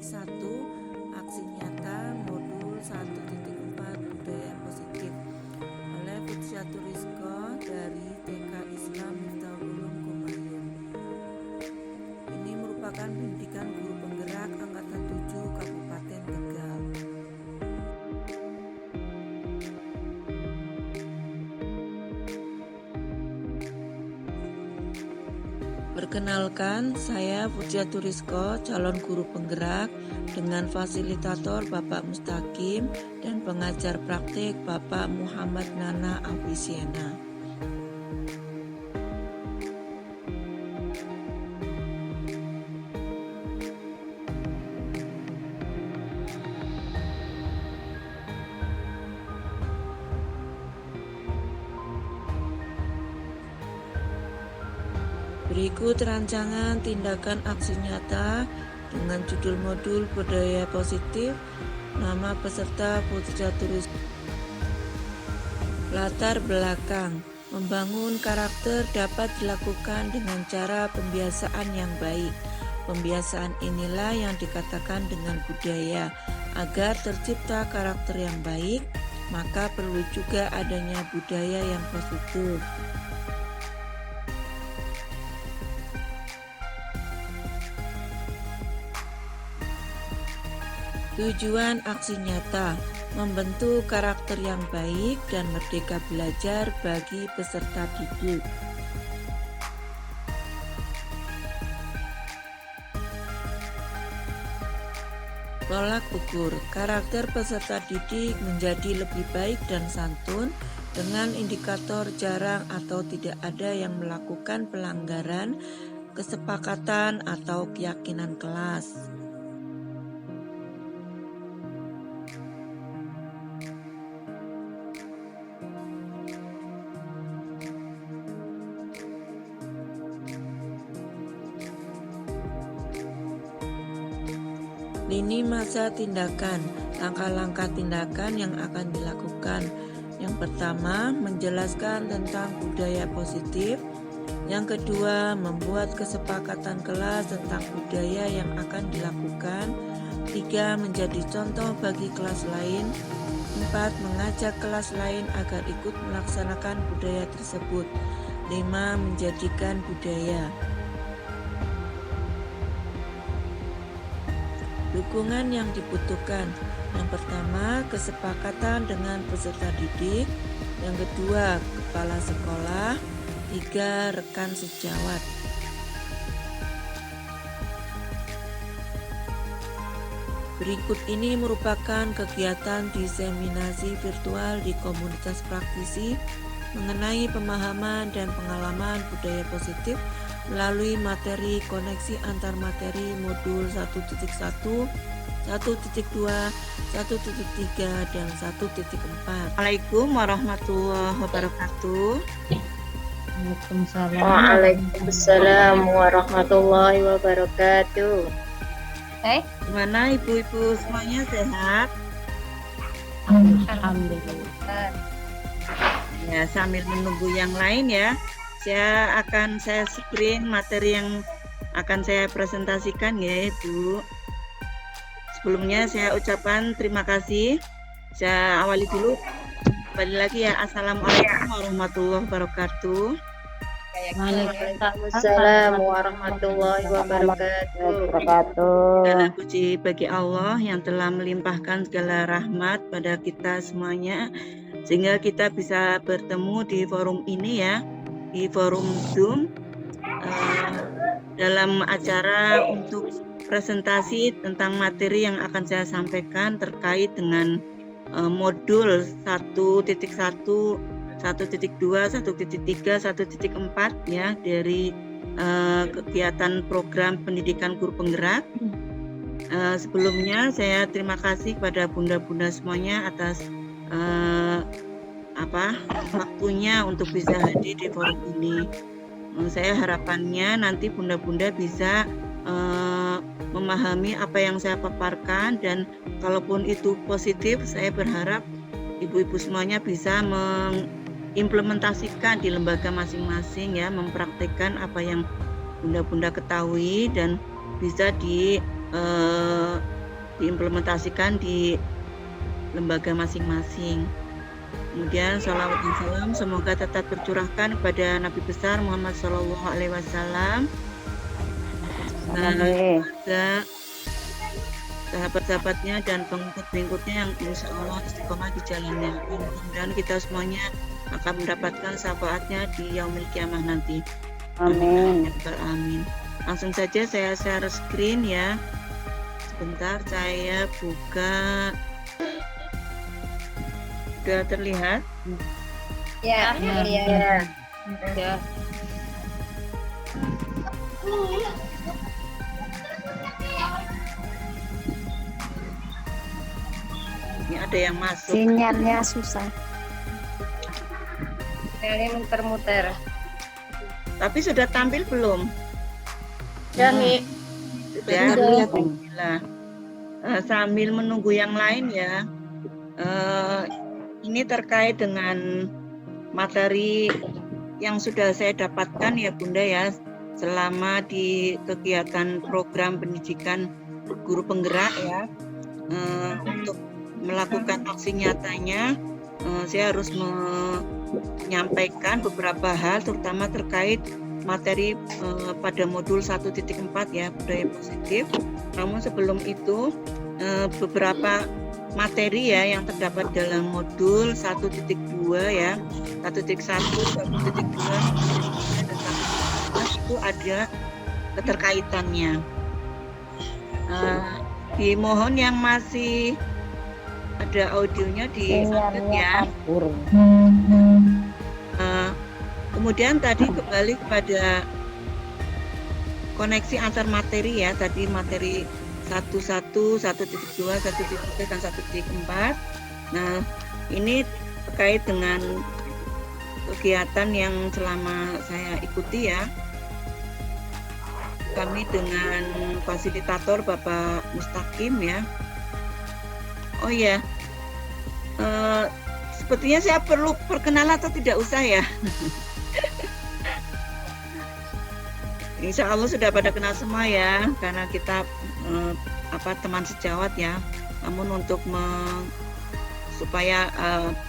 1 Aksi Nyata Modul 1.4 Budaya Positif oleh Futsyatur Rizko dari TK Islam Miftahul Ulum Kumayun. Ini merupakan pendidikan guru penggerak Angkatan 7 Kabupaten Tegal. Perkenalkan, saya Futsyatur Rizko, calon guru penggerak dengan fasilitator Bapak Mustaqim dan pengajar praktik Bapak Muhammad Nana Afisiena. Berikut rancangan tindakan aksi nyata dengan judul modul budaya positif. Nama peserta Futsyatur Rizko. Latar belakang: membangun karakter dapat dilakukan dengan cara pembiasaan yang baik. Pembiasaan inilah yang dikatakan dengan budaya. Agar tercipta karakter yang baik, maka perlu juga adanya budaya yang positif. Tujuan aksi nyata: membentuk karakter yang baik dan merdeka belajar bagi peserta didik. Tolak ukur: karakter peserta didik menjadi lebih baik dan santun dengan indikator jarang atau tidak ada yang melakukan pelanggaran kesepakatan atau keyakinan kelas. Lini masa tindakan: langkah-langkah tindakan yang akan dilakukan. Yang pertama, menjelaskan tentang budaya positif. Yang kedua, membuat kesepakatan kelas tentang budaya yang akan dilakukan. 3. Menjadi contoh bagi kelas lain. 4. Mengajak kelas lain agar ikut melaksanakan budaya tersebut. 5. Menjadikan budaya. Dukungan yang dibutuhkan: yang pertama, kesepakatan dengan peserta didik. Yang kedua, kepala sekolah. 3. Rekan sejawat. Berikut ini merupakan kegiatan diseminasi virtual di komunitas praktisi mengenai pemahaman dan pengalaman budaya positif melalui materi koneksi antar materi modul 1.1, 1.2, 1.3, dan 1.4. Assalamualaikum warahmatullahi wabarakatuh. Waalaikumsalam warahmatullahi wabarakatuh. Gimana ibu-ibu semuanya sehat? Alhamdulillah. Ya, sambil menunggu yang lain ya, saya screen materi yang akan saya presentasikan ya Ibu. Sebelumnya saya ucapkan terima kasih. Saya awali dulu. Kembali lagi ya, Assalamualaikum warahmatullahi wabarakatuh. Waalaikumsalam warahmatullahi wabarakatuh. Segala puji bagi Allah yang telah melimpahkan segala rahmat pada kita semuanya, sehingga kita bisa bertemu di forum ini ya, di forum Zoom dalam acara untuk presentasi tentang materi yang akan saya sampaikan terkait dengan modul 1.1, 1.2, 1.3, 1.4 ya dari kegiatan program pendidikan guru penggerak. Sebelumnya saya terima kasih kepada bunda-bunda semuanya atas waktunya untuk bisa hadir di forum ini. Saya harapannya nanti bunda-bunda bisa memahami apa yang saya paparkan, dan kalaupun itu positif, saya berharap ibu-ibu semuanya bisa mengimplementasikan di lembaga masing-masing ya, mempraktikkan apa yang bunda-bunda ketahui dan bisa diimplementasikan di lembaga masing-masing. Kemudian sholawat dan salam semoga tetap tercurahkan kepada Nabi besar Muhammad SAW, keluarga, sahabat-sahabatnya dan pengikut-pengikutnya yang insya Allah istiqomah di jalannya. Dan kita semuanya akan mendapatkan syafaatnya di yaumil kiamah nanti. Amin. Amin. Langsung saja saya share screen ya. Sebentar saya buka. Sudah terlihat? Ya, ya. Ya. Ini ada yang masuk. Sinyalnya susah. Ini muter-muter. Tapi sudah tampil belum? Ya, Mi. Sudah. Sudah. Alhamdulillah. Sambil menunggu yang lain ya. Ini terkait dengan materi yang sudah saya dapatkan ya Bunda ya, selama di kegiatan program pendidikan guru penggerak ya. Untuk melakukan aksi nyatanya, saya harus menyampaikan beberapa hal, terutama terkait materi pada modul 1.4 ya, budaya positif. Namun sebelum itu beberapa materi ya yang terdapat dalam modul 1.2 ya, 1.1, 1.2, dan 1.3 itu ada keterkaitannya. Dimohon yang masih ada audionya di ya. Kemudian tadi kembali kepada koneksi antar materi ya, tadi materi 1.1, 1.2, 1.3 dan 1.4. Nah, ini terkait dengan kegiatan yang selama saya ikuti ya. Kami dengan fasilitator Bapak Mustaqim ya. Oh ya, sepertinya saya perlu perkenalan atau tidak usah ya? Insya Allah sudah pada kenal semua ya, karena kita teman sejawat ya. Namun untuk supaya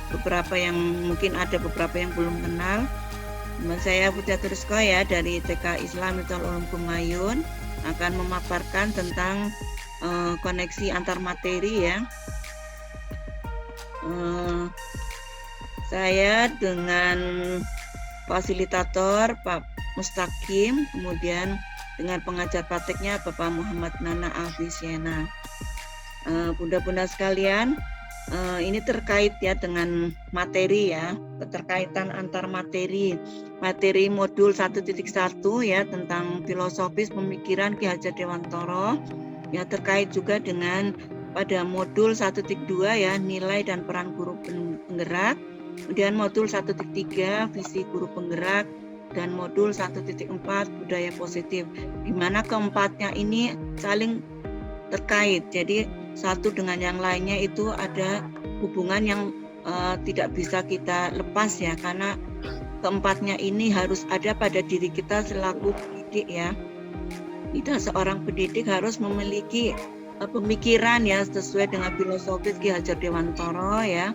beberapa yang mungkin ada beberapa yang belum kenal, saya Budiatur Rizko ya dari TK Islam Miftahul Ulum Kumayun akan memaparkan tentang koneksi antar materi ya. Saya dengan fasilitator Pak Mustaqim, kemudian dengan pengajar prakteknya Bapak Muhammad Nana Alfisyena. Bunda-bunda sekalian, ini terkait ya dengan materi ya, keterkaitan antar materi. Materi modul 1.1 ya tentang filosofis pemikiran Ki Hajar Dewantara, ya terkait juga dengan pada modul 1.2 ya, nilai dan peran guru penggerak. Kemudian modul 1.3 visi guru penggerak, dan modul 1.4 budaya positif, di mana keempatnya ini saling terkait. Jadi satu dengan yang lainnya itu ada hubungan yang tidak bisa kita lepas ya, karena keempatnya ini harus ada pada diri kita selaku pendidik ya. Kita seorang pendidik harus memiliki pemikiran ya sesuai dengan filosofis Ki Hajar Dewantara ya.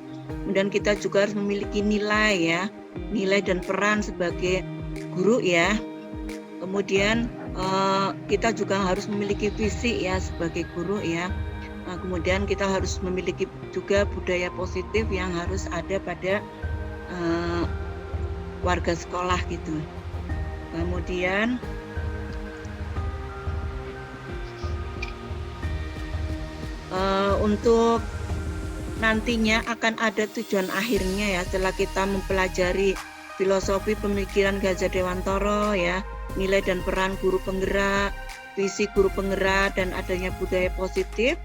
Kemudian kita juga harus memiliki nilai ya, nilai dan peran sebagai guru ya. Kemudian kita juga harus memiliki visi ya sebagai guru ya. Kemudian kita harus memiliki juga budaya positif yang harus ada pada warga sekolah gitu. Kemudian untuk nantinya akan ada tujuan akhirnya ya, setelah kita mempelajari filosofi pemikiran Ki Hajar Dewantara ya, nilai dan peran guru penggerak, visi guru penggerak, dan adanya budaya positif,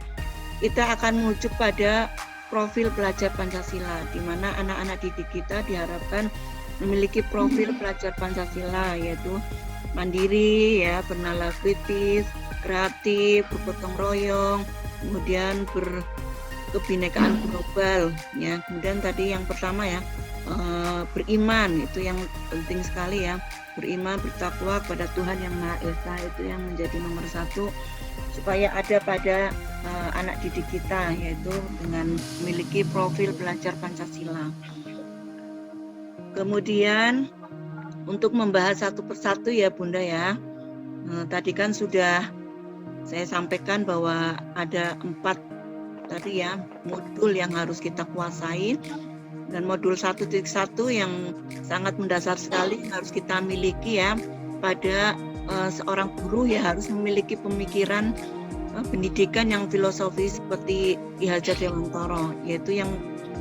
kita akan menuju pada profil pelajar Pancasila, di mana anak-anak didik kita diharapkan memiliki profil pelajar Pancasila, yaitu mandiri ya, bernalar kritis, kreatif, bergotong royong, kemudian berkebinekaan global ya. Kemudian tadi yang pertama ya, beriman, itu yang penting sekali ya. Beriman, bertakwa kepada Tuhan yang Maha Esa, itu yang menjadi nomor satu supaya ada pada anak didik kita, yaitu dengan memiliki profil belajar Pancasila. Kemudian untuk membahas satu persatu ya Bunda ya, tadi kan sudah saya sampaikan bahwa ada 4 tadi ya modul yang harus kita kuasai, dan modul 1.1 yang sangat mendasar sekali harus kita miliki ya. Pada seorang guru ya harus memiliki pemikiran pendidikan yang filosofis seperti Ki Hajar Dewantara, yaitu yang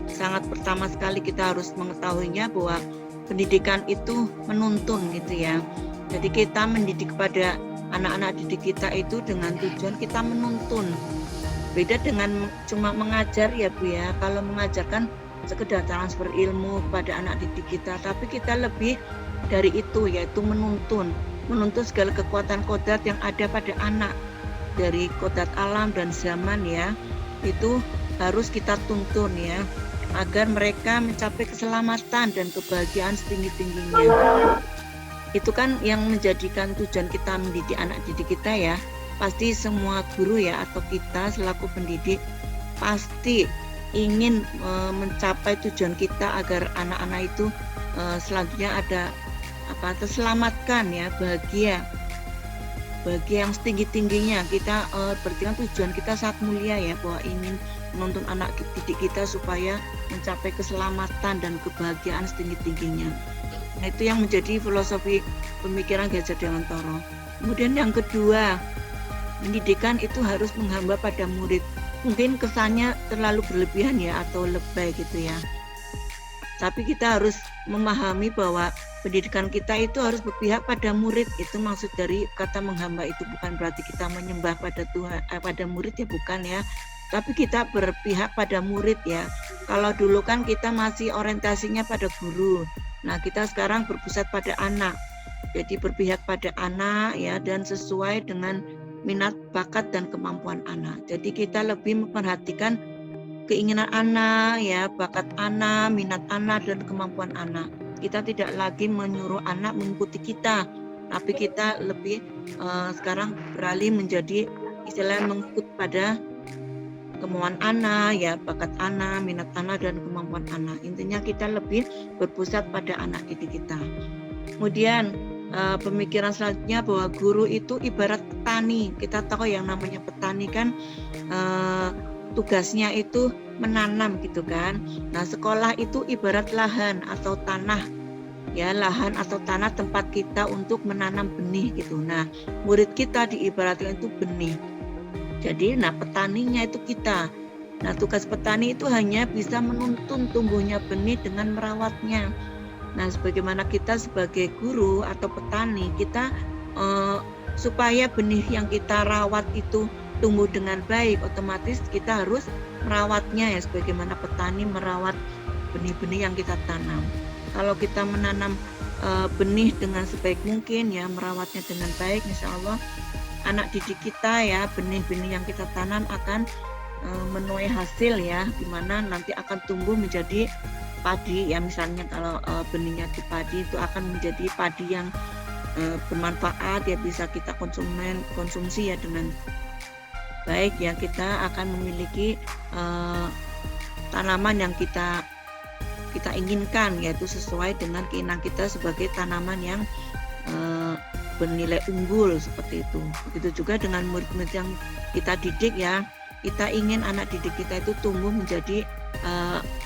sangat pertama sekali kita harus mengetahuinya bahwa pendidikan itu menuntun gitu ya. Jadi kita mendidik kepada anak-anak didik kita itu dengan tujuan kita menuntun. Beda dengan cuma mengajar ya Bu ya. Kalau mengajarkan sekedar transfer ilmu kepada anak didik kita, tapi kita lebih dari itu, yaitu menuntun segala kekuatan kodrat yang ada pada anak, dari kodrat alam dan zaman ya, itu harus kita tuntun ya, agar mereka mencapai keselamatan dan kebahagiaan setinggi-tingginya. Itu kan yang menjadikan tujuan kita mendidik anak didik kita ya. Pasti semua guru ya atau kita selaku pendidik pasti ingin mencapai tujuan kita agar anak-anak itu selanjutnya ada terselamatkan ya, bahagia yang setinggi-tingginya. Kita berarti kan tujuan kita sangat mulia ya, bahwa ingin menuntun anak didik kita supaya mencapai keselamatan dan kebahagiaan setinggi-tingginya. Nah, itu yang menjadi filosofi pemikiran Ki Hajar Dewantara. Kemudian yang kedua, pendidikan itu harus menghamba pada murid. Mungkin kesannya terlalu berlebihan ya atau lebay gitu ya. Tapi kita harus memahami bahwa pendidikan kita itu harus berpihak pada murid. Itu maksud dari kata menghamba itu bukan berarti kita menyembah pada Tuhan, pada murid ya, bukan ya. Tapi kita berpihak pada murid ya. Kalau dulu kan kita masih orientasinya pada guru. Nah, kita sekarang berpusat pada anak. Jadi berpihak pada anak ya, dan sesuai dengan minat, bakat dan kemampuan anak. Jadi kita lebih memperhatikan keinginan anak ya, bakat anak, minat anak dan kemampuan anak. Kita tidak lagi menyuruh anak mengikuti kita, tapi kita lebih sekarang beralih menjadi istilahnya mengikut pada kemauan anak ya, bakat anak, minat anak dan kemampuan anak. Intinya kita lebih berpusat pada anak didik kita. Kemudian pemikiran selanjutnya bahwa guru itu ibarat petani. Kita tahu yang namanya petani kan tugasnya itu menanam gitu kan. Nah, sekolah itu ibarat lahan atau tanah ya, lahan atau tanah tempat kita untuk menanam benih gitu. Nah, murid kita diibaratkan itu benih. Jadi, nah petaninya itu kita. Nah, tugas petani itu hanya bisa menuntun tumbuhnya benih dengan merawatnya. Nah, sebagaimana kita sebagai guru atau petani, kita supaya benih yang kita rawat itu tumbuh dengan baik, otomatis kita harus merawatnya ya, sebagaimana petani merawat benih-benih yang kita tanam. Kalau kita menanam benih dengan sebaik mungkin ya, merawatnya dengan baik, insya Allah anak didik kita ya, benih-benih yang kita tanam akan menuai hasil ya, dimana nanti akan tumbuh menjadi padi ya. Misalnya kalau benihnya itu padi, itu akan menjadi padi yang bermanfaat ya, bisa kita konsumsi ya dengan baik ya. Kita akan memiliki tanaman yang kita inginkan, yaitu sesuai dengan keinginan kita sebagai tanaman yang bernilai unggul seperti itu. Begitu juga dengan murid-murid yang kita didik ya. Kita ingin anak didik kita itu tumbuh menjadi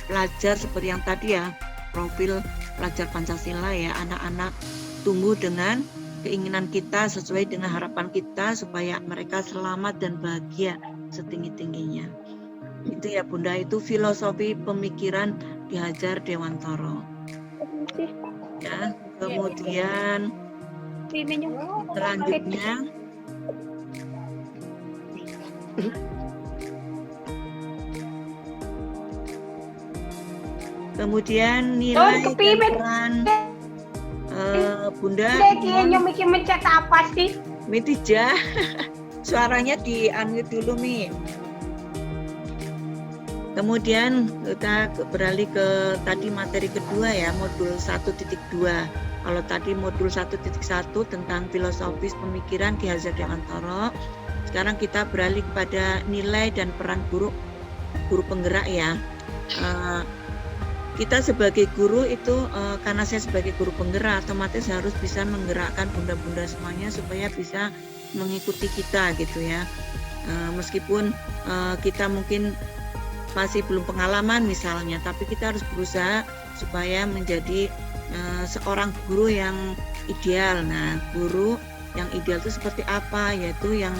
pelajar seperti yang tadi ya, profil pelajar Pancasila ya. Anak-anak tumbuh dengan keinginan kita, sesuai dengan harapan kita supaya mereka selamat dan bahagia setinggi-tingginya. Itu ya Bunda, itu filosofi pemikiran Ki Hajar Dewantara. Ya, kemudian selanjutnya nilai dan peran Bunda. Kayaknya mikir mencet apa sih? Mitija, suaranya di-unmute dulu Mi. Kemudian kita beralih ke tadi materi kedua ya, modul 1.2. Kalau tadi modul 1.1 tentang filosofis pemikiran Ki Hajar Dewantara, sekarang kita beralih kepada nilai dan peran guru penggerak ya. Kita sebagai guru itu karena saya sebagai guru penggerak otomatis harus bisa menggerakkan bunda-bunda semuanya supaya bisa mengikuti kita gitu ya. Meskipun kita mungkin masih belum pengalaman misalnya, tapi kita harus berusaha supaya menjadi seorang guru yang ideal. Nah, guru yang ideal itu seperti apa? Yaitu yang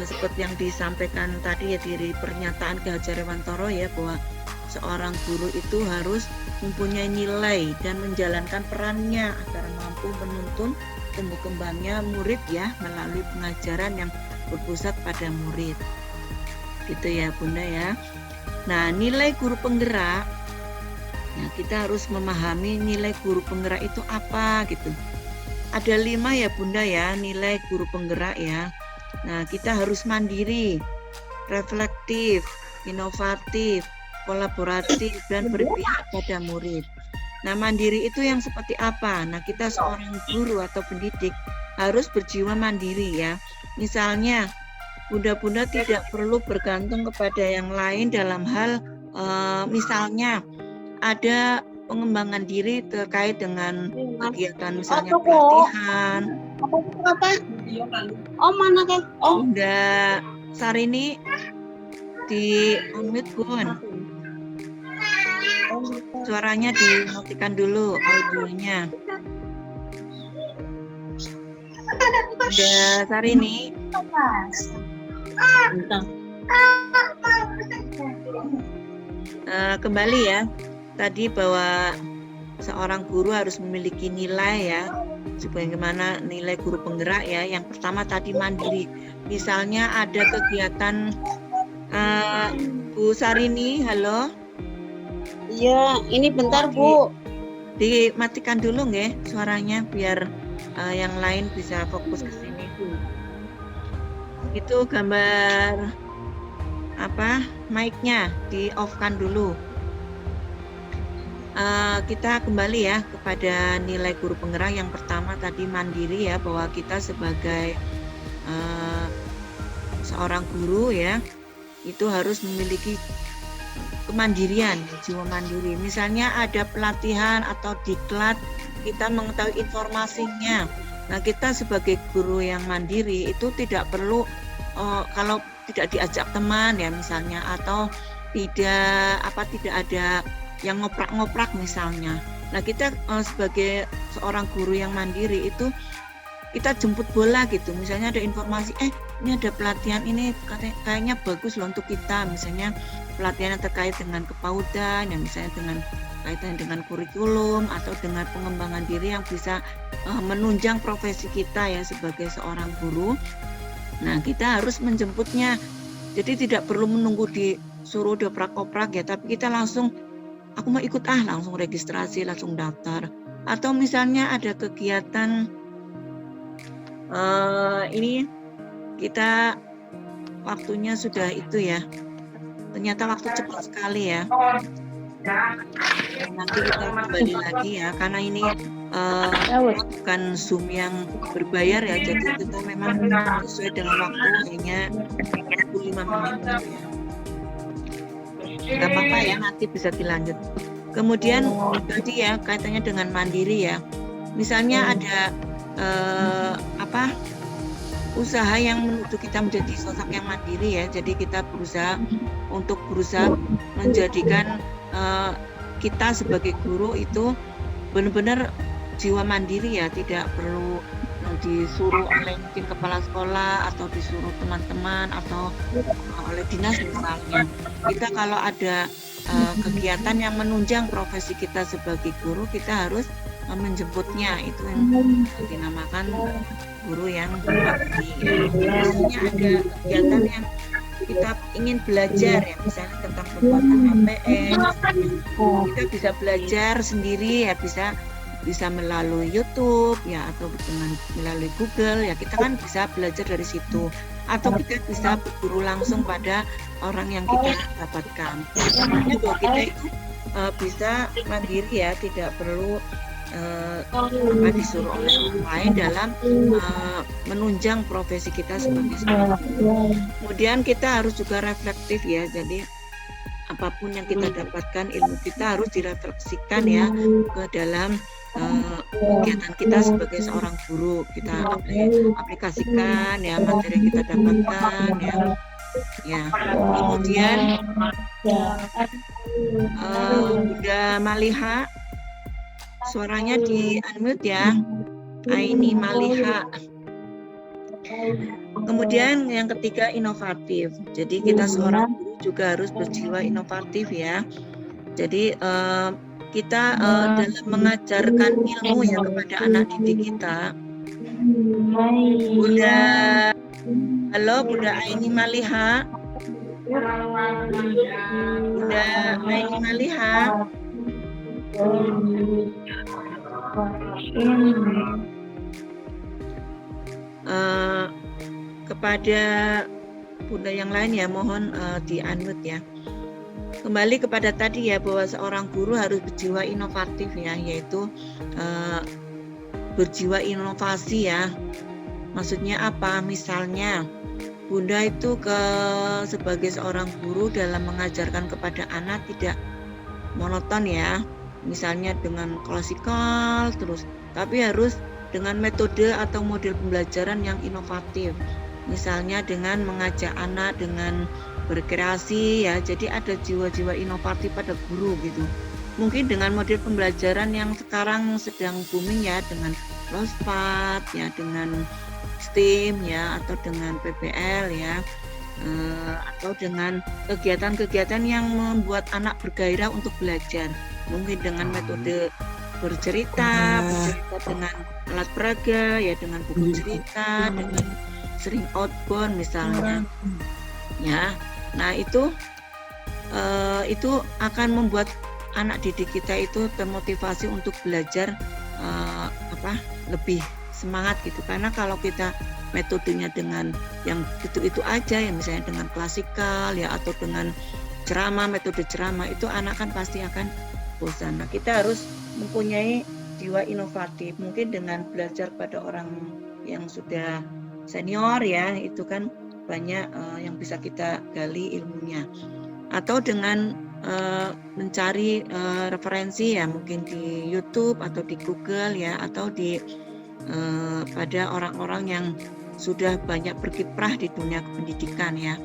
seperti yang disampaikan tadi ya di pernyataan Ki Hajar Dewantara ya, bahwa seorang guru itu harus mempunyai nilai dan menjalankan perannya agar mampu menuntun tumbuh kembangnya murid ya melalui pengajaran yang berpusat pada murid. Gitu ya Bunda ya. Nah, nilai guru penggerak, ya kita harus memahami nilai guru penggerak itu apa gitu. Ada 5 ya Bunda ya nilai guru penggerak ya. Nah, kita harus mandiri, reflektif, inovatif, kolaboratif, dan berpihak pada murid. Nah, mandiri itu yang seperti apa? Nah, kita seorang guru atau pendidik harus berjiwa mandiri ya. Misalnya, bunda-bunda tidak perlu bergantung kepada yang lain dalam hal misalnya ada pengembangan diri terkait dengan kegiatan misalnya pelatihan. Apa? Oh, mana kan? Oh, Bunda Sarini di unmute Bun. Suaranya dimatikan dulu audionya. Bunda Sarini. Kembali ya. Tadi bahwa seorang guru harus memiliki nilai ya. Sebagaimana nilai guru penggerak ya. Yang pertama tadi mandiri. Misalnya ada kegiatan Bu Sarini, halo. iya, ini bentar Bu. Dimatikan dulu nggih suaranya biar yang lain bisa fokus ke sini. Itu gambar apa? Mic-nya di off-kan dulu. Kita kembali ya kepada nilai guru penggerak. Yang pertama tadi mandiri ya, bahwa kita sebagai seorang guru ya itu harus memiliki kemandirian, jiwa mandiri. Misalnya ada pelatihan atau diklat, kita mengetahui informasinya. Nah, kita sebagai guru yang mandiri itu tidak perlu kalau tidak diajak teman ya misalnya, atau tidak ada yang ngoprak-ngoprak misalnya. Nah, kita sebagai seorang guru yang mandiri itu kita jemput bola gitu. Misalnya ada informasi, ini ada pelatihan ini kayaknya bagus loh untuk kita. Misalnya pelatihan yang terkait dengan kepaudan, yang misalnya dengan kaitan dengan kurikulum atau dengan pengembangan diri yang bisa menunjang profesi kita ya sebagai seorang guru. Nah, kita harus menjemputnya. Jadi tidak perlu menunggu disuruh doprak-oprak ya, tapi kita langsung, aku mau ikut langsung registrasi, langsung daftar. Atau misalnya ada kegiatan ini kita waktunya sudah itu ya, ternyata waktu cepat sekali ya. Nanti kita kembali lagi ya, karena ini bukan Zoom yang berbayar ya, jadi kita memang sesuai dengan waktu, hanya 25 menit ya. Gak apa-apa ya, nanti bisa dilanjut. Kemudian tadi ya kaitannya dengan mandiri ya, misalnya ada usaha yang menuju kita menjadi sosok yang mandiri ya. Jadi kita berusaha menjadikan kita sebagai guru itu benar-benar jiwa mandiri ya, tidak perlu disuruh oleh mungkin kepala sekolah atau disuruh teman-teman atau oleh dinas misalnya. Kita kalau ada kegiatan yang menunjang profesi kita sebagai guru, kita harus menjemputnya. Itu yang dinamakan guru yang berbakti. Misalnya ada kegiatan yang kita ingin belajar ya, misalnya tentang pembuatan APN, kita bisa belajar sendiri ya, bisa bisa melalui YouTube ya, atau melalui Google ya, kita kan bisa belajar dari situ, atau kita bisa berguru langsung pada orang yang kita dapatkan. Artinya bahwa kita itu bisa mandiri ya, tidak perlu disuruh oleh orang lain dalam menunjang profesi kita sebagai seorang guru. Kemudian kita harus juga reflektif ya, jadi apapun yang kita dapatkan, ilmu kita harus direfleksikan ya ke dalam kegiatan kita sebagai seorang guru. Kita aplikasikan ya materi yang kita dapatkan ya. Kemudian Bunda Maliha, suaranya di unmute ya, Aini Maliha. Kemudian yang ketiga, inovatif. Jadi kita seorang guru juga harus berjiwa inovatif ya. Jadi kita dalam mengajarkan ilmu ya kepada anak didik kita. Bunda, halo Bunda Aini Maliha. Bunda Aini Maliha. Kepada Bunda yang lain ya, mohon di unmute ya. Kembali kepada tadi ya, bahwa seorang guru harus berjiwa inovatif ya, yaitu berjiwa inovasi ya. Maksudnya apa? Misalnya Bunda itu sebagai seorang guru dalam mengajarkan kepada anak tidak monoton ya, misalnya dengan klasikal terus, tapi harus dengan metode atau model pembelajaran yang inovatif. Misalnya dengan mengajak anak dengan berkreasi ya, jadi ada jiwa-jiwa inovatif pada guru gitu. Mungkin dengan model pembelajaran yang sekarang sedang booming ya, dengan LOSPAT ya, dengan STEAM ya, atau dengan PBL ya, atau dengan kegiatan-kegiatan yang membuat anak bergairah untuk belajar. Mungkin dengan metode bercerita dengan alat peraga ya, dengan buku cerita, dengan sering outbound misalnya ya. Nah itu akan membuat anak didik kita itu termotivasi untuk belajar lebih semangat gitu. Karena kalau kita metodenya dengan yang itu aja ya, misalnya dengan klasikal ya, atau dengan ceramah, metode ceramah, itu anak kan pasti akan bosan. Nah kita harus mempunyai jiwa inovatif, mungkin dengan belajar pada orang yang sudah senior ya, itu kan banyak yang bisa kita gali ilmunya, atau dengan mencari referensi ya, mungkin di YouTube atau di Google ya, atau di pada orang-orang yang sudah banyak berkiprah di dunia pendidikan ya.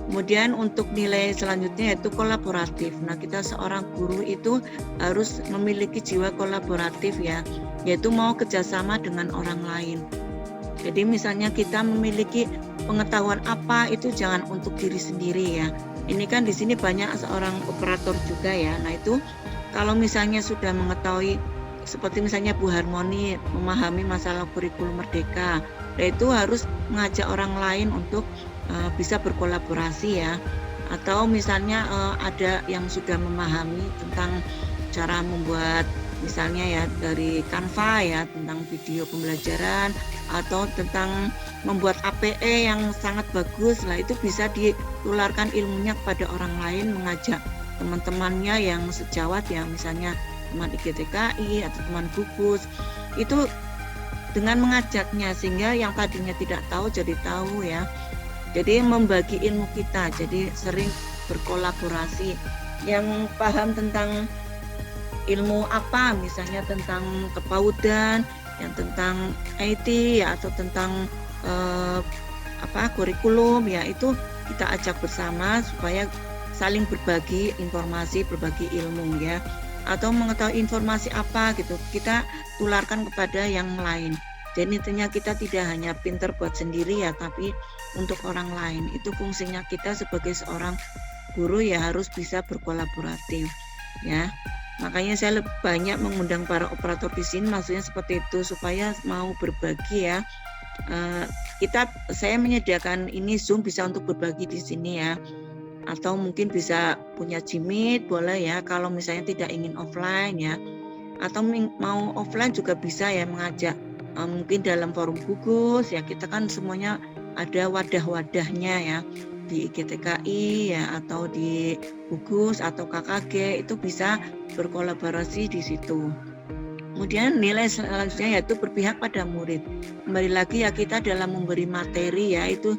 Kemudian untuk nilai selanjutnya yaitu kolaboratif. Nah kita seorang guru itu harus memiliki jiwa kolaboratif ya, yaitu mau kerjasama dengan orang lain. Jadi misalnya kita memiliki pengetahuan apa, itu jangan untuk diri sendiri ya. Ini kan di sini banyak seorang operator juga ya. Nah itu kalau misalnya sudah mengetahui, seperti misalnya Bu Harmoni memahami masalah kurikulum merdeka, yaitu harus mengajak orang lain untuk bisa berkolaborasi ya. Atau misalnya ada yang sudah memahami tentang cara membuat misalnya ya dari Canva ya, tentang video pembelajaran, atau tentang membuat APE yang sangat bagus lah, itu bisa ditularkan ilmunya kepada orang lain, mengajak teman-temannya yang sejawat ya, misalnya teman IGTKI atau teman gugus, itu dengan mengajaknya sehingga yang tadinya tidak tahu jadi tahu ya. Jadi membagi ilmu kita, jadi sering berkolaborasi. Yang paham tentang ilmu apa, misalnya tentang kepaudan, yang tentang IT ya, atau tentang kurikulum ya, itu kita ajak bersama supaya saling berbagi informasi, berbagi ilmu ya. Atau mengetahui informasi apa gitu, kita tularkan kepada yang lain. Jadi intinya kita tidak hanya pinter buat sendiri ya, tapi untuk orang lain. Itu fungsinya kita sebagai seorang guru ya, harus bisa berkolaboratif ya. Makanya saya banyak mengundang para operator di sini, maksudnya seperti itu, supaya mau berbagi ya. Saya menyediakan ini Zoom bisa untuk berbagi di sini ya. Atau mungkin bisa punya Jimit boleh ya, kalau misalnya tidak ingin offline ya. atau mau offline juga bisa ya, mengajak mungkin dalam forum gugus ya, kita kan semuanya ada wadah-wadahnya ya, di IGTKI ya, atau di gugus atau KKG, itu bisa berkolaborasi di situ. Kemudian nilai selanjutnya yaitu berpihak pada murid. Kembali lagi ya, kita dalam memberi materi ya, itu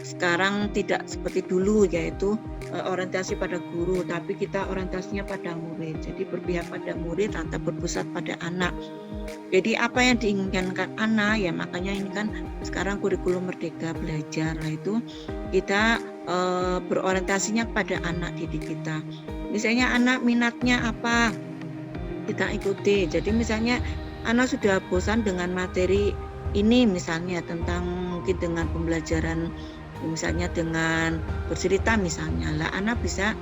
sekarang tidak seperti dulu yaitu orientasi pada guru, tapi kita orientasinya pada murid. Jadi berpihak pada murid atau berpusat pada anak. Jadi apa yang diinginkan anak ya, makanya ini kan sekarang kurikulum Merdeka Belajar. Nah itu kita berorientasinya pada anak didik kita. Misalnya anak minatnya apa, kita ikuti. Jadi misalnya anak sudah bosan dengan materi ini, misalnya tentang mungkin dengan pembelajaran, misalnya dengan bercerita misalnya, lah anak bisa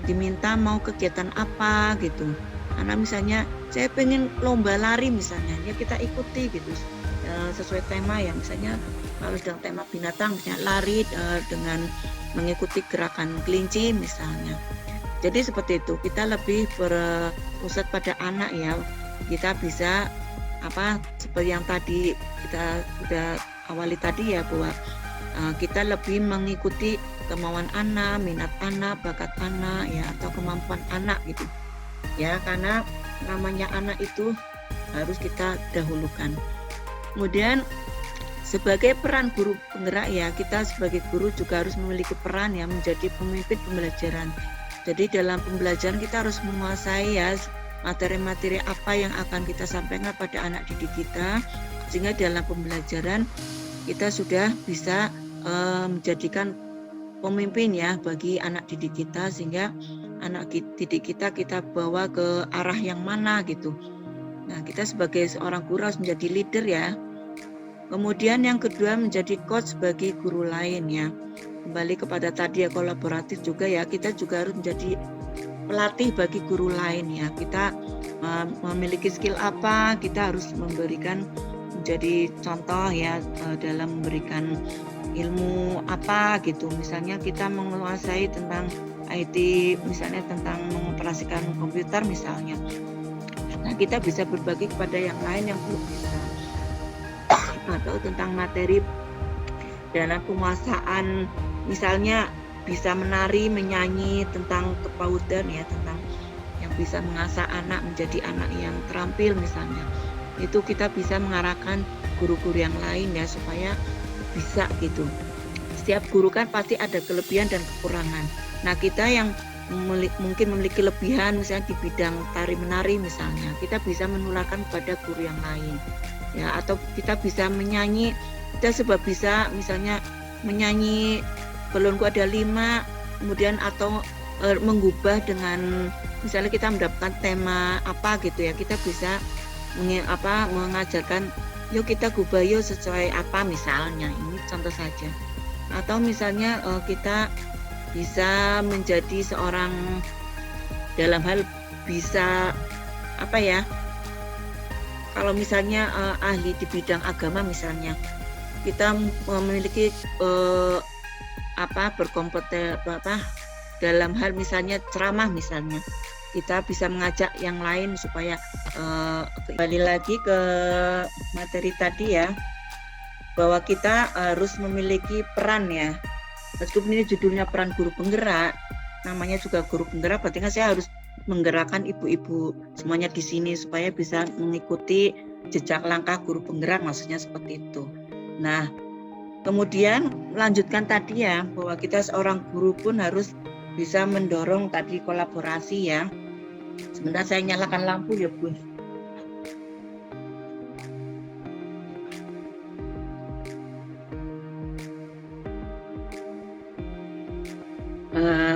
diminta mau kegiatan apa gitu. Anak misalnya saya pengen lomba lari misalnya, ya kita ikuti gitu sesuai tema ya, misalnya kalau sedang tema binatang misalnya lari dengan mengikuti gerakan kelinci misalnya. Jadi seperti itu, kita lebih berpusat pada anak ya. Kita bisa seperti yang tadi kita sudah awali tadi ya, bahwa kita lebih mengikuti kemauan anak, minat anak, bakat anak ya, atau kemampuan anak gitu ya, karena namanya anak itu harus kita dahulukan. Kemudian sebagai peran guru penggerak ya, kita sebagai guru juga harus memiliki peran ya, menjadi pemimpin pembelajaran. Jadi dalam pembelajaran kita harus menguasai ya materi-materi apa yang akan kita sampaikan pada anak didik kita, sehingga dalam pembelajaran kita sudah bisa menjadikan pemimpin ya bagi anak didik kita, sehingga anak didik kita bawa ke arah yang mana gitu. Nah, kita sebagai seorang guru harus menjadi leader ya. Kemudian yang kedua, menjadi coach bagi guru lain ya. Kembali kepada tadi ya, kolaboratif juga ya, kita juga harus menjadi pelatih bagi guru lain ya. Kita memiliki skill apa, kita harus memberikan, menjadi contoh ya dalam memberikan ilmu apa gitu. Misalnya kita menguasai tentang IT, misalnya tentang mengoperasikan komputer misalnya. Nah, kita bisa berbagi kepada yang lain yang belum bisa. Atau tentang materi dalam penguasaan, misalnya bisa menari, menyanyi, tentang kepaudan ya, tentang yang bisa mengasah anak menjadi anak yang terampil misalnya. Itu kita bisa mengarahkan guru-guru yang lain ya, supaya bisa gitu. Setiap guru kan pasti ada kelebihan dan kekurangan. Nah, kita yang mungkin memiliki kelebihan misalnya di bidang tari menari misalnya, kita bisa menularkan kepada guru yang lain ya. Atau kita bisa menyanyi, kita sebab bisa misalnya menyanyi Balonku Ada 5, kemudian atau menggubah dengan misalnya kita mendapatkan tema apa gitu ya, kita bisa mengajarkan yuk kita gubah yuk sesuai apa misalnya, ini contoh saja. Atau misalnya kita bisa menjadi seorang dalam hal bisa kalau misalnya ahli di bidang agama misalnya, kita memiliki berkompeten dalam hal misalnya ceramah misalnya, kita bisa mengajak yang lain supaya kembali lagi ke materi tadi ya, bahwa kita harus memiliki peran ya. Meskipun ini judulnya peran guru penggerak, namanya juga guru penggerak, berarti kan saya harus menggerakkan ibu-ibu semuanya di sini supaya bisa mengikuti jejak langkah guru penggerak, maksudnya seperti itu. Nah, kemudian lanjutkan tadi ya, bahwa kita seorang guru pun harus bisa mendorong tadi kolaborasi ya. Sebentar saya nyalakan lampu ya Bu.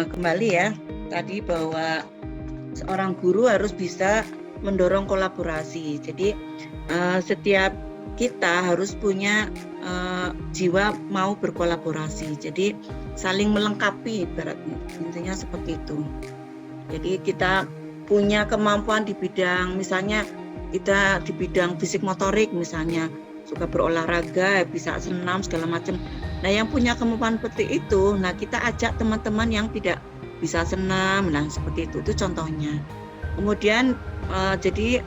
Kembali ya, tadi bahwa seorang guru harus bisa mendorong kolaborasi. Jadi setiap kita harus punya jiwa mau berkolaborasi. Jadi saling melengkapi, ibaratnya intinya seperti itu. Jadi kita punya kemampuan di bidang, misalnya kita di bidang fisik motorik misalnya, suka berolahraga, bisa senam segala macam. Nah, yang punya kemampuan seperti itu, nah kita ajak teman-teman yang tidak bisa senam, nah seperti itu contohnya. Kemudian jadi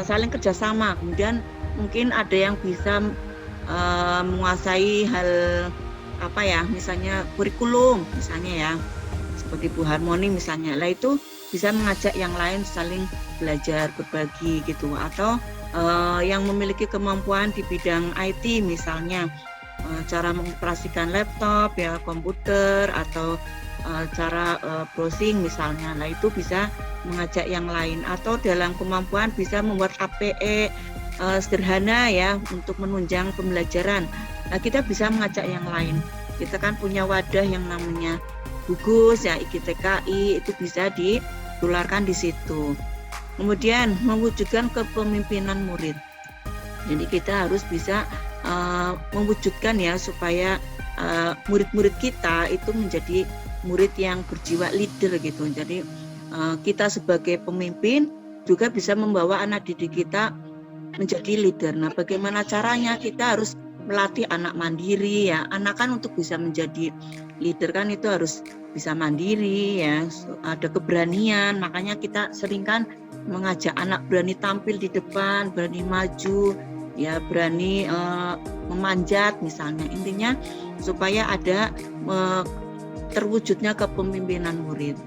saling kerjasama. Kemudian mungkin ada yang bisa menguasai hal apa ya, misalnya kurikulum misalnya ya, seperti Bu Harmoni misalnya. Lah itu bisa mengajak yang lain saling belajar, berbagi gitu. Atau yang memiliki kemampuan di bidang IT misalnya, cara mengoperasikan laptop ya, komputer, atau cara browsing misalnya. Nah itu bisa mengajak yang lain. Atau dalam kemampuan bisa membuat APE sederhana ya untuk menunjang pembelajaran. Nah kita bisa mengajak yang lain. Kita kan punya wadah yang namanya Gugus ya, IGTKI, itu bisa ditularkan di situ. Kemudian mewujudkan kepemimpinan murid. Jadi kita harus bisa mewujudkan ya supaya murid-murid kita itu menjadi murid yang berjiwa leader gitu. Jadi kita sebagai pemimpin juga bisa membawa anak didik kita menjadi leader. Nah, bagaimana caranya? Kita harus melatih anak mandiri ya. Anak kan untuk bisa menjadi leader kan itu harus bisa mandiri ya, ada keberanian. Makanya kita sering kan mengajak anak berani tampil di depan, berani maju, ya berani memanjat misalnya. Intinya supaya ada terwujudnya kepemimpinan murid.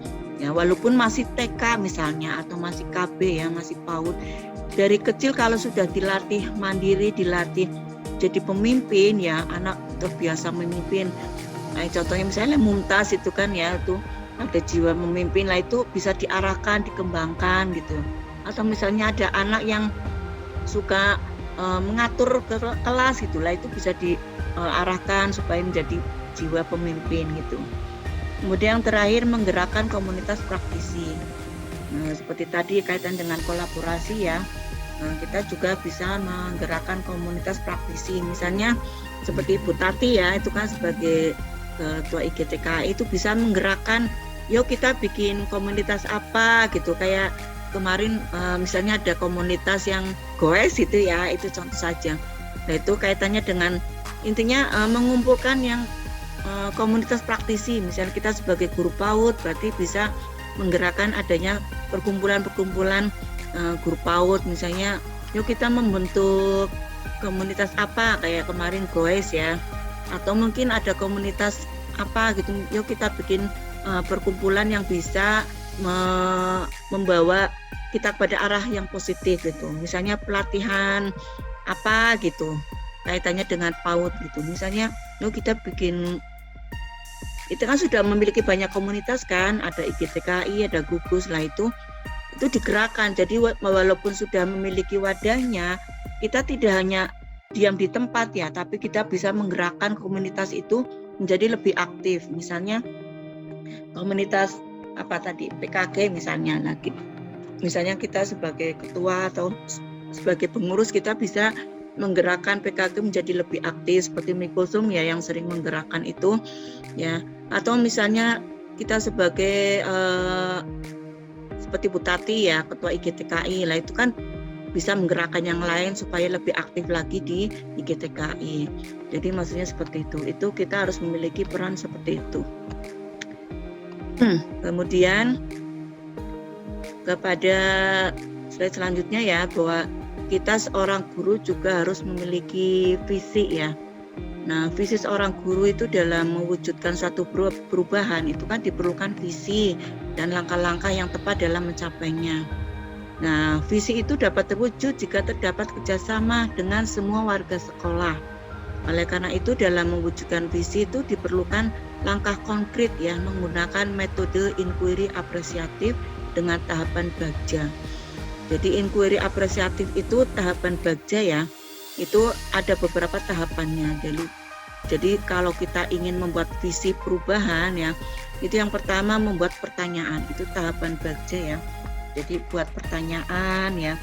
Ya, walaupun masih TK misalnya atau masih KB ya, masih PAUD. Dari kecil kalau sudah dilatih mandiri, dilatih jadi pemimpin ya, anak terbiasa memimpin. Nah, contohnya misalnya Mumtaz itu kan ya, itu ada jiwa memimpin, lah itu bisa diarahkan, dikembangkan gitu. Atau misalnya ada anak yang suka mengatur kelas gitu, lah itu bisa diarahkan supaya menjadi jiwa pemimpin gitu. Kemudian yang terakhir menggerakkan komunitas praktisi. Nah, seperti tadi kaitan dengan kolaborasi ya, kita juga bisa menggerakkan komunitas praktisi. Misalnya seperti Bu Tati ya, itu kan sebagai ketua IGTKI itu bisa menggerakkan, yuk kita bikin komunitas apa gitu. Kayak kemarin misalnya ada komunitas yang goes itu ya, itu contoh saja. Nah itu kaitannya dengan intinya mengumpulkan yang komunitas praktisi. Misalnya kita sebagai guru PAUD berarti bisa menggerakkan adanya perkumpulan-perkumpulan guru PAUD, misalnya yuk kita membentuk komunitas apa kayak kemarin goes ya, atau mungkin ada komunitas apa gitu, yuk kita bikin perkumpulan yang bisa membawa kita pada arah yang positif gitu. Misalnya pelatihan apa gitu kaitannya dengan PAUD gitu. Misalnya yuk kita bikin, itu kan sudah memiliki banyak komunitas kan, ada IGTKI, ada Gugus, lah itu digerakkan. Jadi walaupun sudah memiliki wadahnya, kita tidak hanya diam di tempat ya, tapi kita bisa menggerakkan komunitas itu menjadi lebih aktif. Misalnya komunitas apa tadi, PKG misalnya, misalnya kita sebagai ketua atau sebagai pengurus kita bisa menggerakkan PKG menjadi lebih aktif, seperti Mikulsum ya yang sering menggerakkan itu ya. Atau misalnya kita sebagai seperti Bu Tati ya, ketua IGTKI, lah itu kan bisa menggerakkan yang lain supaya lebih aktif lagi di IGTKI. Jadi maksudnya seperti itu kita harus memiliki peran seperti itu. Kemudian kepada slide selanjutnya ya, bahwa kita seorang guru juga harus memiliki visi ya. Nah, visi seorang guru itu dalam mewujudkan suatu perubahan itu kan diperlukan visi dan langkah-langkah yang tepat dalam mencapainya. Nah, visi itu dapat terwujud jika terdapat kerjasama dengan semua warga sekolah. Oleh karena itu dalam mewujudkan visi itu diperlukan langkah konkret ya, menggunakan metode inquiry apresiatif dengan tahapan bagja. Jadi inquiry apresiatif itu tahapan bagja ya, itu ada beberapa tahapannya. Jadi kalau kita ingin membuat visi perubahan ya, itu yang pertama membuat pertanyaan, itu tahapan bagja ya. Jadi buat pertanyaan ya,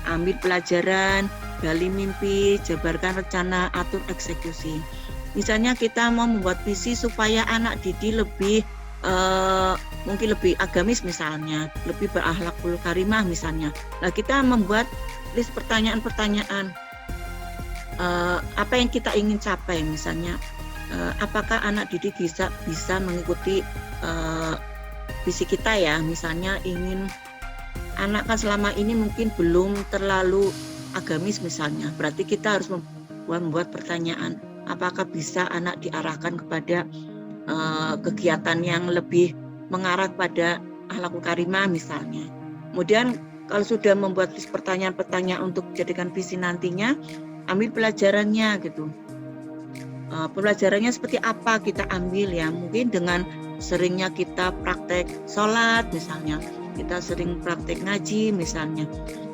ambil pelajaran, gali mimpi, jabarkan rencana, atur eksekusi. Misalnya kita mau membuat visi supaya anak didik lebih mungkin lebih agamis misalnya, lebih berakhlakul karimah misalnya. Nah kita membuat list pertanyaan-pertanyaan, apa yang kita ingin capai misalnya, apakah anak didik bisa mengikuti visi kita ya, misalnya ingin anak kan selama ini mungkin belum terlalu agamis misalnya, berarti kita harus membuat pertanyaan, apakah bisa anak diarahkan kepada kegiatan yang lebih mengarah pada akhlakul karimah misalnya. Kemudian kalau sudah membuat list pertanyaan-pertanyaan untuk jadikan visi nantinya, ambil pelajarannya gitu. Pelajarannya seperti apa kita ambil ya, mungkin dengan seringnya kita praktek sholat misalnya, kita sering praktek ngaji misalnya,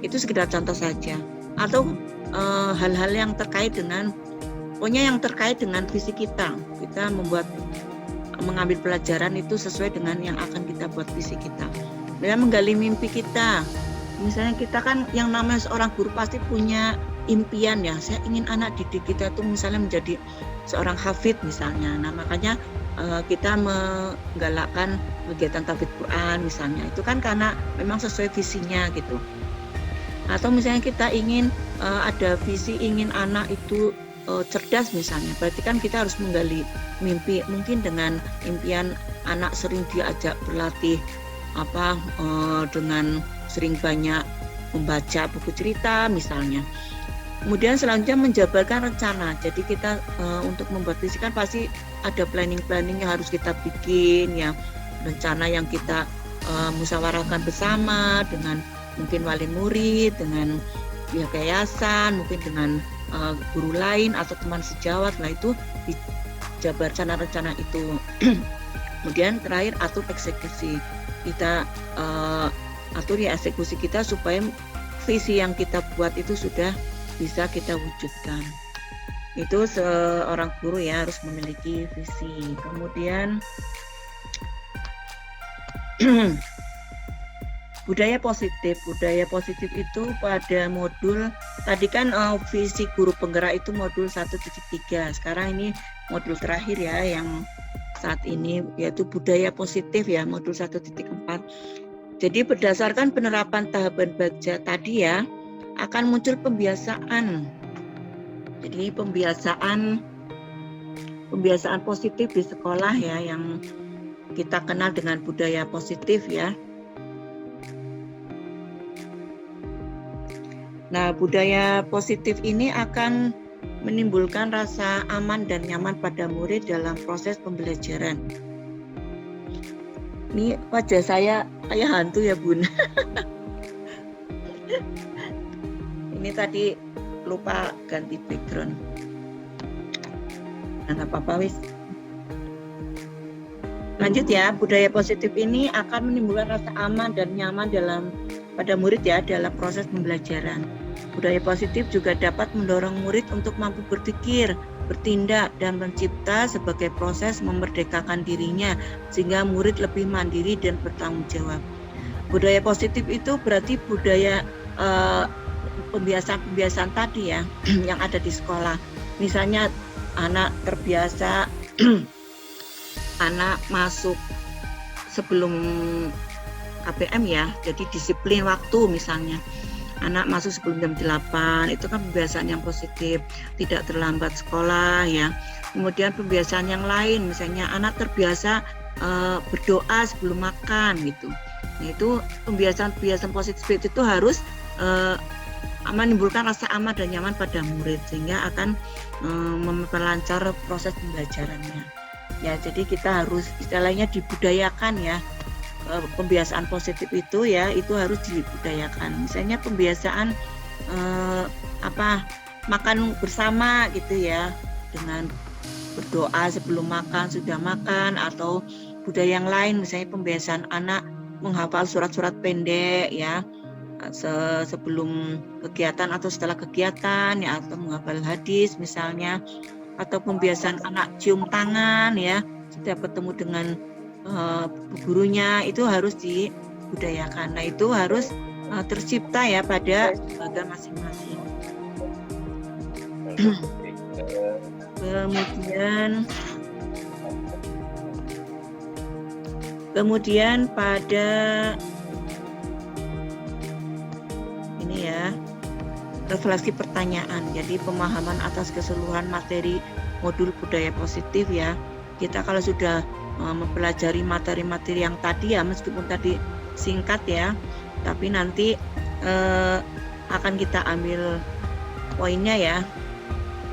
itu sekedar contoh saja. Atau hal-hal yang terkait dengan, pokoknya yang terkait dengan visi kita mengambil pelajaran itu sesuai dengan yang akan kita buat visi kita. Dan menggali mimpi kita. Misalnya kita kan yang namanya seorang guru pasti punya impian ya, saya ingin anak didik kita itu misalnya menjadi seorang hafidz misalnya. Nah makanya kita menggalakkan kegiatan tahfidz Quran misalnya, itu kan karena memang sesuai visinya gitu. Atau misalnya kita ingin ada visi ingin anak itu cerdas misalnya, berarti kan kita harus menggali mimpi, mungkin dengan impian anak sering diajak berlatih dengan sering banyak membaca buku cerita misalnya. Kemudian selanjutnya menjabarkan rencana. Jadi kita untuk membuat visi kan pasti ada planning yang harus kita bikin ya, rencana yang kita musyawarahkan bersama dengan mungkin wali murid, dengan pihak yayasan, mungkin dengan guru lain atau teman sejawat. Nah itu dijabar rencana itu. Kemudian terakhir atur eksekusi. Kita atur ya eksekusi kita supaya visi yang kita buat itu sudah bisa kita wujudkan. Itu seorang guru ya harus memiliki visi. Kemudian budaya positif itu pada modul tadi kan visi guru penggerak itu modul 1.3. Sekarang ini modul terakhir ya yang saat ini yaitu budaya positif ya modul 1.4. Jadi berdasarkan penerapan tahapan baca tadi ya akan muncul pembiasaan. Jadi pembiasaan positif di sekolah ya yang kita kenal dengan budaya positif ya. Nah, budaya positif ini akan menimbulkan rasa aman dan nyaman pada murid dalam proses pembelajaran. Ini wajah saya kayak hantu ya, Bun. Ini tadi lupa ganti background. Nah, apa-apa wis. Lanjut ya, budaya positif ini akan menimbulkan rasa aman dan nyaman pada murid ya dalam proses pembelajaran. Budaya positif juga dapat mendorong murid untuk mampu berpikir, bertindak, dan mencipta sebagai proses memerdekakan dirinya sehingga murid lebih mandiri dan bertanggung jawab. Budaya positif itu berarti budaya pembiasaan tadi ya yang ada di sekolah. Misalnya anak terbiasa anak masuk sebelum KPM ya, jadi disiplin waktu misalnya. Anak masuk sebelum jam 8, itu kan pembiasaan yang positif, tidak terlambat sekolah ya. Kemudian pembiasaan yang lain, misalnya anak terbiasa berdoa sebelum makan gitu. Nah, itu pembiasaan positif itu harus menimbulkan rasa aman dan nyaman pada murid sehingga akan memperlancar proses pembelajarannya. Ya, jadi kita harus istilahnya dibudayakan ya. Pembiasaan positif itu ya itu harus dibudayakan. Misalnya pembiasaan makan bersama gitu ya, dengan berdoa sebelum makan, sudah makan, atau budaya yang lain misalnya pembiasaan anak menghafal surat-surat pendek ya sebelum kegiatan atau setelah kegiatan ya, atau menghafal hadis misalnya, atau pembiasaan anak cium tangan ya setiap ketemu dengan gurunya, itu harus dibudayakan. Nah itu harus tercipta ya pada lembaga masing-masing. Kemudian pada ini ya refleksi pertanyaan. Jadi pemahaman atas keseluruhan materi modul budaya positif ya. Kita kalau sudah mempelajari materi-materi yang tadi ya, meskipun tadi singkat ya, tapi nanti akan kita ambil poinnya ya.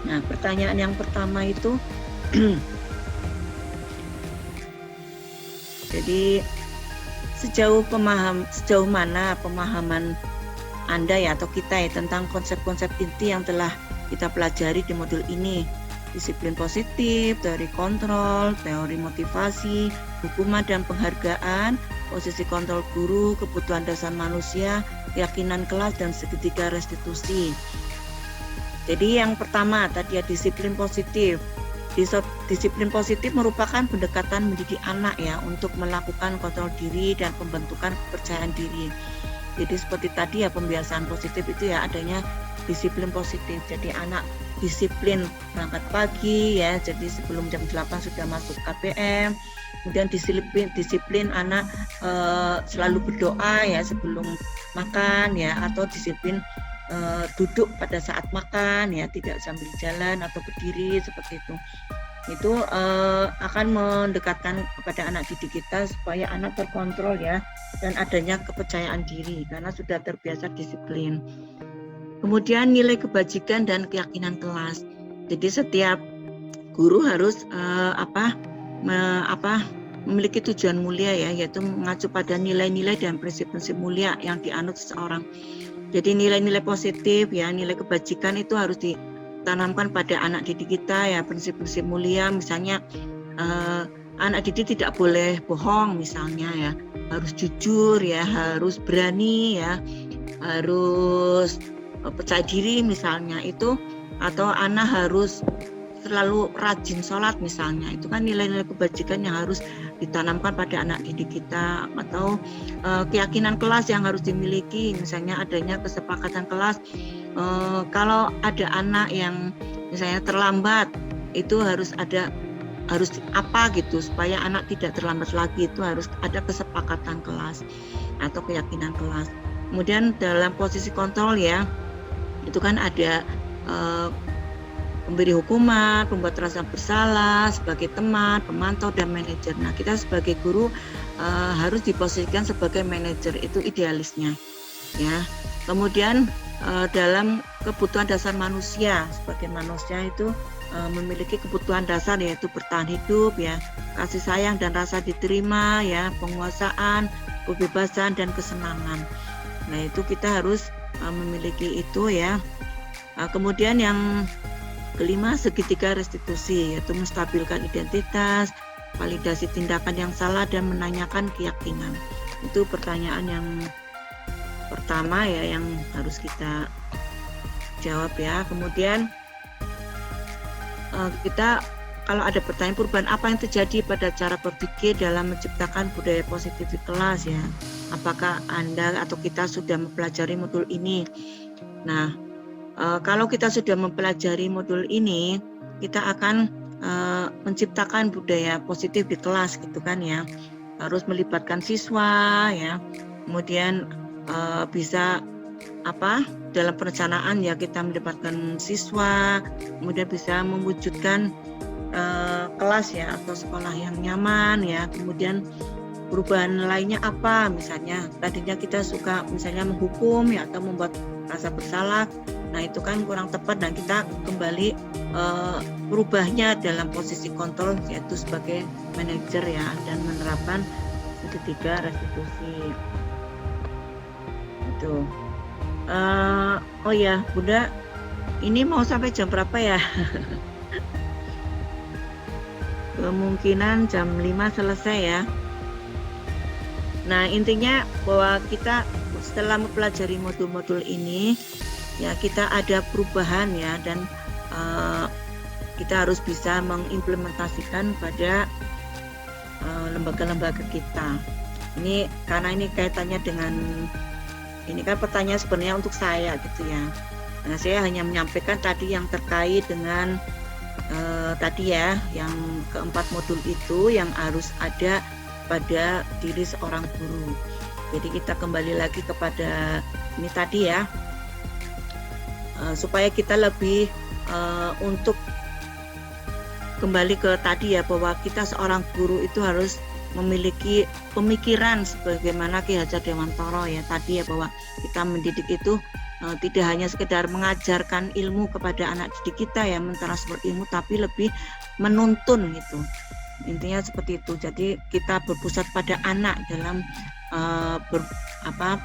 Nah, pertanyaan yang pertama itu jadi sejauh mana pemahaman Anda ya atau kita ya tentang konsep-konsep inti yang telah kita pelajari di modul ini. Disiplin positif, teori kontrol, teori motivasi, hukuman dan penghargaan, posisi kontrol guru, kebutuhan dasar manusia, keyakinan kelas, dan segitiga restitusi. Jadi yang pertama tadi ya disiplin positif. Disiplin positif merupakan pendekatan mendidik anak ya untuk melakukan kontrol diri dan pembentukan kepercayaan diri. Jadi seperti tadi ya pembiasaan positif itu ya adanya disiplin positif. Jadi anak disiplin berangkat pagi ya, jadi sebelum jam 8 sudah masuk KPM. Kemudian disiplin anak selalu berdoa ya sebelum makan ya, atau disiplin duduk pada saat makan ya, tidak sambil jalan atau berdiri seperti itu. Itu akan mendekatkan kepada anak didik kita supaya anak terkontrol ya dan adanya kepercayaan diri karena sudah terbiasa disiplin. Kemudian nilai kebajikan dan keyakinan kelas. Jadi setiap guru harus memiliki tujuan mulia ya, yaitu mengacu pada nilai-nilai dan prinsip-prinsip mulia yang dianut seseorang. Jadi nilai-nilai positif ya, nilai kebajikan itu harus ditanamkan pada anak didik kita ya, prinsip-prinsip mulia misalnya anak didik tidak boleh bohong misalnya ya, harus jujur ya, harus berani ya, harus percaya diri misalnya itu, atau anak harus selalu rajin sholat misalnya, itu kan nilai-nilai kebajikan yang harus ditanamkan pada anak didik kita. Atau keyakinan kelas yang harus dimiliki, misalnya adanya kesepakatan kelas, kalau ada anak yang misalnya terlambat itu harus apa gitu supaya anak tidak terlambat lagi, itu harus ada kesepakatan kelas atau keyakinan kelas. Kemudian dalam posisi kontrol ya, itu kan ada pemberi hukuman, pembuat rasa bersalah, sebagai teman, pemantau, dan manajer. Nah, kita sebagai guru harus diposisikan sebagai manajer, itu idealisnya ya. Kemudian dalam kebutuhan dasar manusia, sebagai manusia itu memiliki kebutuhan dasar yaitu bertahan hidup ya, kasih sayang dan rasa diterima ya, penguasaan, kebebasan, dan kesenangan. Nah, itu kita harus memiliki itu ya. Kemudian yang kelima, segitiga restitusi, yaitu menstabilkan identitas, validasi tindakan yang salah, dan menanyakan keyakinan. Itu pertanyaan yang pertama ya yang harus kita jawab ya. Kemudian kita kalau ada pertanyaan, perubahan apa yang terjadi pada cara berpikir dalam menciptakan budaya positif di kelas ya? Apakah Anda atau kita sudah mempelajari modul ini? Nah, kalau kita sudah mempelajari modul ini, kita akan menciptakan budaya positif di kelas gitu kan ya. Harus melibatkan siswa ya. Kemudian bisa dalam perencanaan ya, kita melibatkan siswa, kemudian bisa mewujudkan kelas ya atau sekolah yang nyaman ya. Kemudian perubahan lainnya apa, misalnya tadinya kita suka misalnya menghukum ya atau membuat rasa bersalah, nah itu kan kurang tepat, dan kita kembali berubahnya dalam posisi kontrol yaitu sebagai manajer ya, dan menerapkan segitiga restitusi itu. Oh ya Bunda, ini mau sampai jam berapa ya? Kemungkinan jam 5 selesai ya. Nah, intinya bahwa kita setelah mempelajari modul-modul ini ya, kita ada perubahan ya, dan kita harus bisa mengimplementasikan pada lembaga-lembaga kita. Ini karena ini kaitannya dengan, ini kan pertanyaan sebenarnya untuk saya gitu ya. Nah, saya hanya menyampaikan tadi yang terkait dengan tadi ya, yang keempat modul itu yang harus ada pada diri seorang guru. Jadi kita kembali lagi kepada ini tadi ya, supaya kita lebih untuk kembali ke tadi ya, bahwa kita seorang guru itu harus memiliki pemikiran sebagaimana Ki Hajar Dewantara ya tadi ya, bahwa kita mendidik itu tidak hanya sekedar mengajarkan ilmu kepada anak didik kita ya, mentransfer ilmu, tapi lebih menuntun gitu. Intinya seperti itu. Jadi kita berpusat pada anak dalam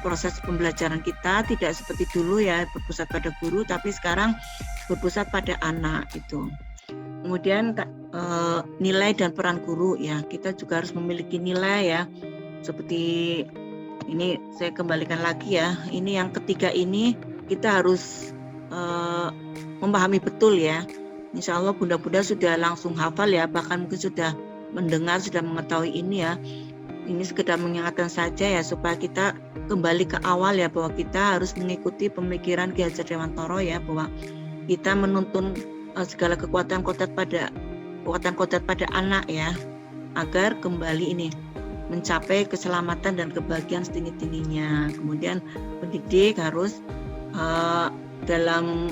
proses pembelajaran kita, tidak seperti dulu ya berpusat pada guru, tapi sekarang berpusat pada anak itu. Kemudian nilai dan peran guru ya, kita juga harus memiliki nilai ya. Seperti ini saya kembalikan lagi ya. Ini yang ketiga ini kita harus memahami betul ya. Insya Allah bunda-bunda sudah langsung hafal ya, bahkan mungkin sudah mendengar, sudah mengetahui ini ya. Ini sekedar mengingatkan saja ya, supaya kita kembali ke awal ya, bahwa kita harus mengikuti pemikiran Ki Hajar Dewantara ya, bahwa kita menuntun segala kekuatan kodrat pada anak ya, agar kembali ini mencapai keselamatan dan kebahagiaan setinggi-tingginya. Kemudian pendidik harus dalam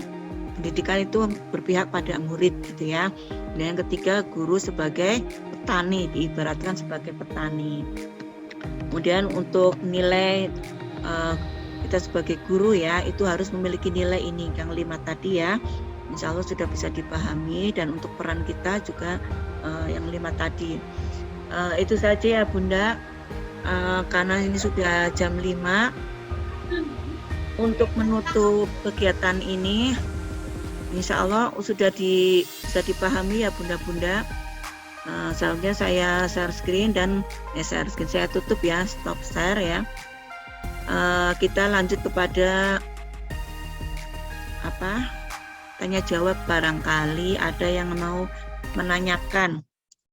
pendidikan itu berpihak pada murid gitu ya. Dan yang ketiga, guru sebagai petani, diibaratkan sebagai petani. Kemudian untuk nilai kita sebagai guru ya, itu harus memiliki nilai ini yang 5 tadi ya. Insya Allah sudah bisa dipahami. Dan untuk peran kita juga yang 5 tadi. Itu saja ya Bunda, karena ini sudah jam 5. Untuk menutup kegiatan ini, insya Allah sudah bisa dipahami ya Bunda-Bunda. Selanjutnya saya share screen dan saya tutup ya, stop share ya. Kita lanjut kepada tanya jawab, barangkali ada yang mau menanyakan